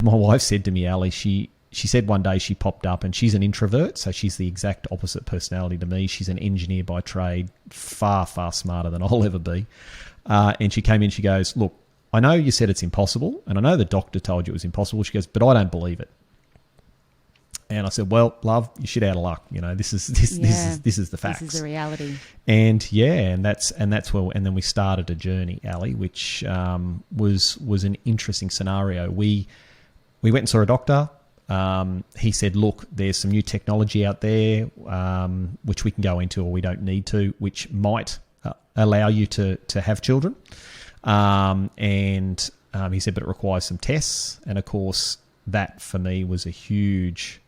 My wife said to me, Ali, she said one day she popped up, and she's an introvert, so she's the exact opposite personality to me. She's an engineer by trade, far, far smarter than I'll ever be. And she came in, she goes, look, I know you said it's impossible, and I know the doctor told you it was impossible. She goes, but I don't believe it. And I said, well, love, you're shit out of luck. You know, this is the facts. This is the reality. And that's where, and then we started a journey, Ali, which was an interesting scenario. We went and saw a doctor. He said, look, there's some new technology out there, which we can go into or we don't need to, which might allow you to have children. And he said, but it requires some tests. And of course, that for me was a huge...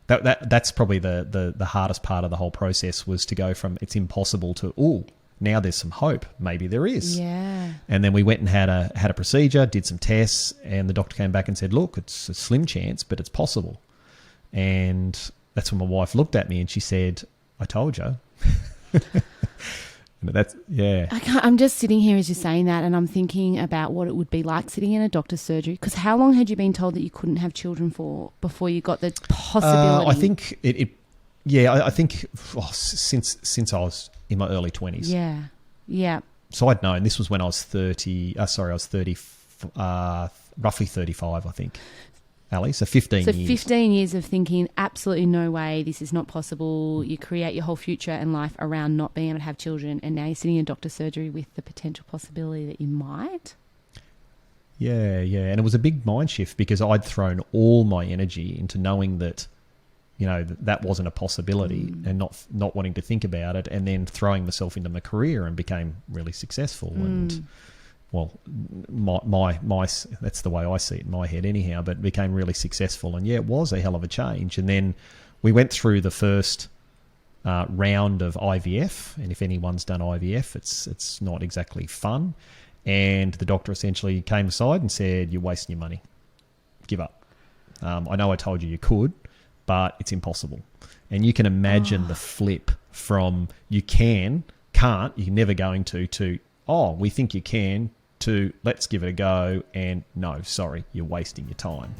That's probably the hardest part of the whole process, was to go from it's impossible to, oh, now there's some hope. Maybe there is. Yeah. And then we went and had a procedure, did some tests, and the doctor came back and said, look, it's a slim chance, but it's possible. And that's when my wife looked at me and she said, I told you. That's, yeah. I'm just sitting here as you're saying that, and I'm thinking about what it would be like sitting in a doctor's surgery. Because how long had you been told that you couldn't have children for before you got the possibility? I think I think since I was in my early 20s. Yeah, yeah. So I'd known. This was when I was 30. I was 30, roughly 35, I think. Ali, so 15 years. So 15 years of thinking, absolutely no way, this is not possible. You create your whole future and life around not being able to have children, and now you're sitting in doctor's surgery with the potential possibility that you might. Yeah. And it was a big mind shift, because I'd thrown all my energy into knowing that, you know, that wasn't a possibility, and not wanting to think about it, and then throwing myself into my career and became really successful. And well, my that's the way I see it in my head anyhow, but became really successful. And yeah, it was a hell of a change. And then we went through the first round of IVF, and if anyone's done IVF, it's not exactly fun. And the doctor essentially came aside and said, you're wasting your money. Give up. I know I told you could, but it's impossible. And you can imagine the flip from can't, you're never going to, oh, we think you can, to let's give it a go, and no, sorry, you're wasting your time.